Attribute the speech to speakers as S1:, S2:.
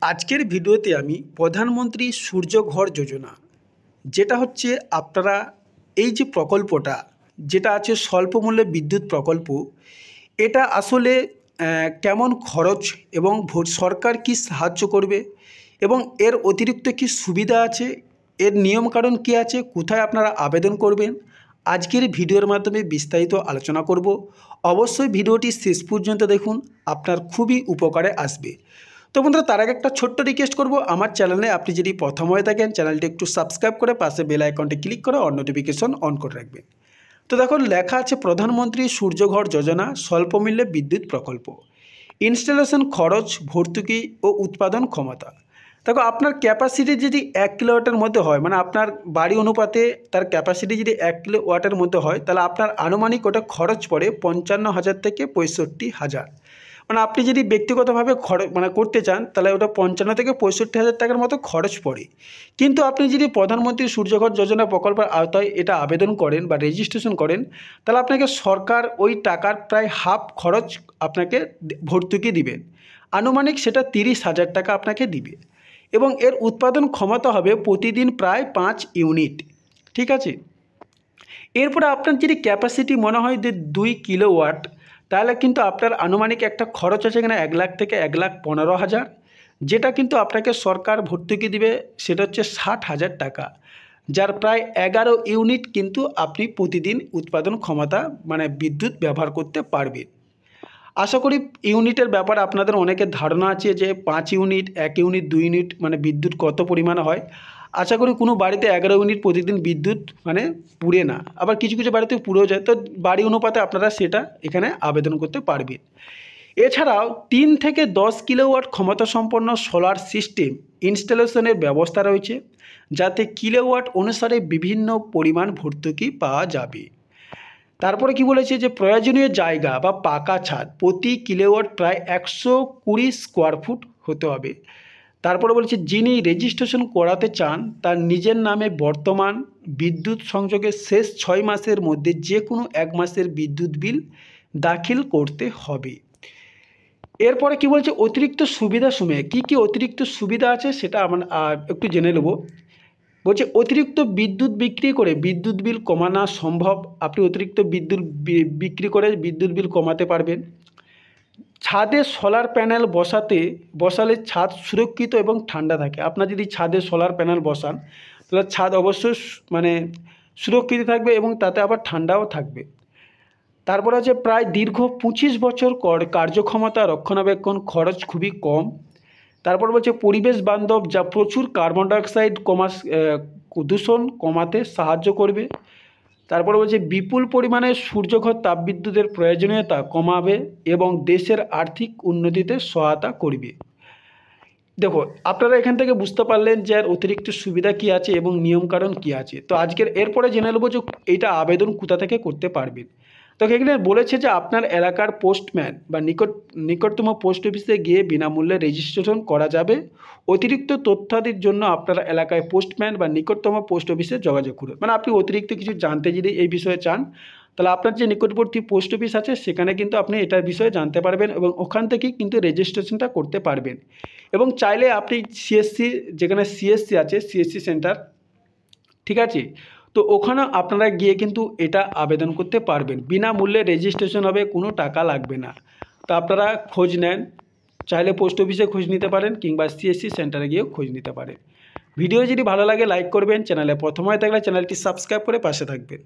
S1: আজকের ভিডিওতে আমি প্রধানমন্ত্রী সূর্যঘর যোজনা যেটা হচ্ছে আপনারা এই যে প্রকল্পটা যেটা আছে স্বল্প মূল্যে বিদ্যুৎ প্রকল্প, এটা আসলে কেমন খরচ এবং সরকার কি সাহায্য করবে এবং এর অতিরিক্ত কি সুবিধা আছে, এর নিয়মকানুন কী আছে, কোথায় আপনারা আবেদন করবেন, আজকের ভিডিওর মাধ্যমে বিস্তারিত আলোচনা করব। অবশ্যই ভিডিওটি শেষ পর্যন্ত দেখুন, আপনার খুবই উপকারে আসবে। তো বন্ধুরা, তার আগে একটা ছোট্ট রিকোয়েস্ট করব, আমার চ্যানেলে আপনি যদি প্রথম হয়ে থাকেন চ্যানেলটি একটু সাবস্ক্রাইব করে পাশে বেল আইকনটি ক্লিক করে অল নোটিফিকেশন অন করে রাখবেন। তো দেখুন, লেখা আছে প্রধানমন্ত্রী সূর্যঘর যোজনা স্বল্পমূল্যে বিদ্যুৎ প্রকল্প, ইনস্টলেশন খরচ, ভর্তুকি ও উৎপাদন ক্ষমতা। দেখো, আপনার ক্যাপাসিটি যদি 1 কিলোওয়াটের মধ্যে হয়, মানে আপনার বাড়ি অনুপাতে তার ক্যাপাসিটি যদি 1 কিলোওয়াটের মধ্যে হয়, তাহলে আপনার আনুমানিক ওটা খরচ পড়ে 55,000 থেকে 65,000। মানে আপনি যদি ব্যক্তিগতভাবে করতে চান, তাহলে ওটা 55 থেকে 65,000 টাকার মতো খরচ পড়ে। কিন্তু আপনি যদি প্রধানমন্ত্রী সূর্যঘর যোজনা প্রকল্পের আওতায় এটা আবেদন করেন বা রেজিস্ট্রেশন করেন, তাহলে আপনাকে সরকার ওই টাকার প্রায় হাফ খরচ আপনাকে ভর্তুকি দিবেন। আনুমানিক সেটা 30,000 টাকা আপনাকে দিবে এবং এর উৎপাদন ক্ষমতা হবে প্রতিদিন প্রায় 5 ইউনিট। ঠিক আছে। এরপরে আপনার যদি ক্যাপাসিটি মনে হয় যে 2 কিলোওয়াট, তাহলে কিন্তু আপনার আনুমানিক একটা খরচ আছে এখানে 1 লাখ থেকে 1,15,000, যেটা কিন্তু আপনাকে সরকার ভর্তুকি দিবে, সেটা হচ্ছে 60,000 টাকা, যার প্রায় 11 ইউনিট কিন্তু আপনি প্রতিদিন উৎপাদন ক্ষমতা মানে বিদ্যুৎ ব্যবহার করতে পারবেন। আশা করি ইউনিটের ব্যাপারে আপনাদের অনেকের ধারণা আছে যে 5 ইউনিট, 1 ইউনিট, 2 ইউনিট মানে বিদ্যুৎ কত পরিমাণে হয়। আশা করি কোনো বাড়িতে 11 ইউনিট প্রতিদিন বিদ্যুৎ মানে পুড়ে না, আবার কিছু কিছু বাড়িতে পুড়েও যায়। তো বাড়ি অনুপাতে আপনারা সেটা এখানে আবেদন করতে পারবেন। এছাড়াও 3 থেকে 10 কিলোওয়াট ক্ষমতা সম্পন্ন সোলার সিস্টেম ইনস্টলেশনের ব্যবস্থা রয়েছে, যাতে কিলোওয়াট অনুসারে বিভিন্ন পরিমাণ ভর্তুকি পাওয়া যাবে। তারপরে কি বলেছে যে প্রয়োজনীয় জায়গা বা পাকা ছাদ প্রতি কিলোওয়াট প্রায় 120 স্কোয়ার ফুট হতে হবে। তারপরে বলেছে যিনি রেজিস্ট্রেশন করাতে চান তার নিজের নামে বর্তমান বিদ্যুৎ সংযোগের শেষ 6 মাসের মধ্যে যে কোনো 1 মাসের বিদ্যুৎ বিল দাখিল করতে হবে। এরপরে কি বলছে অতিরিক্ত সুবিধা সমূহে কী কী অতিরিক্ত সুবিধা আছে সেটা আমরা একটু জেনে নেব। বলছে অতিরিক্ত বিদ্যুৎ বিক্রি করে বিদ্যুৎ বিল কমানো সম্ভব। আপনি অতিরিক্ত বিদ্যুৎ বিক্রি করে বিদ্যুৎ বিল কমাতে পারবেন। ছাদে সোলার প্যানেল বসালে ছাদ সুরক্ষিত এবং ঠান্ডা থাকে। আপনার যদি ছাদে সোলার প্যানেল বসান, তাহলে ছাদ অবশ্যই মানে সুরক্ষিত থাকবে এবং তাতে আবার ঠান্ডাও থাকবে। তারপর আছে প্রায় দীর্ঘ 25 বছর কার্যক্ষমতা, রক্ষণাবেক্ষণ খরচ খুবই কম। তারপর বলছে পরিবেশ বান্ধব, যা প্রচুর কার্বন ডাইঅক্সাইড দূষণ কমাতে সাহায্য করবে। তারপর বলছে বিপুল পরিমাণে সূর্যঘর তাপবিদ্যুতের প্রয়োজনীয়তা কমাবে এবং দেশের আর্থিক উন্নতিতে সহায়তা করবে। দেখো, আপনারা এখান থেকে বুঝতে পারলেন যে আর অতিরিক্ত সুবিধা কী আছে এবং নিয়মকানুন কী আছে। তো আজকের এরপরে জেনে নেব যে এইটা আবেদন কোথা থেকে করতে পারবেন। তো এখানে বলেছে যে আপনার এলাকার পোস্টম্যান বা নিকটতম পোস্ট অফিসে গিয়ে বিনামূল্যে রেজিস্ট্রেশন করা যাবে। অতিরিক্ত তথ্যাদির জন্য আপনার এলাকায় পোস্টম্যান বা নিকটতম পোস্ট অফিসে যোগাযোগ করুন। মানে আপনি অতিরিক্ত কিছু জানতে যদি এই বিষয়ে চান, তাহলে আপনার যে নিকটবর্তী পোস্ট অফিস আছে সেখানে কিন্তু আপনি এটার বিষয়ে জানতে পারবেন এবং ওখান থেকেই কিন্তু রেজিস্ট্রেশনটা করতে পারবেন। এবং চাইলে আপনি সিএসসি, যেখানে সিএসসি আছে সিএসসি সেন্টার, ঠিক আছে, তো ওখানে আপনারা গিয়ে কিন্তু এটা আবেদন করতে পারবেন। বিনামূল্যে রেজিস্ট্রেশন হবে, কোনো টাকা লাগবে না। তো আপনারা খোঁজ নেন, চাইলে পোস্ট অফিসে খোঁজ নিতে পারেন কিংবা সিএসসি সেন্টারে গিয়েও খোঁজ নিতে পারেন। ভিডিও যদি ভালো লাগে লাইক করবেন, চ্যানেলে প্রথম হয়ে থাকলে চ্যানেলটি সাবস্ক্রাইব করে পাশে থাকবেন।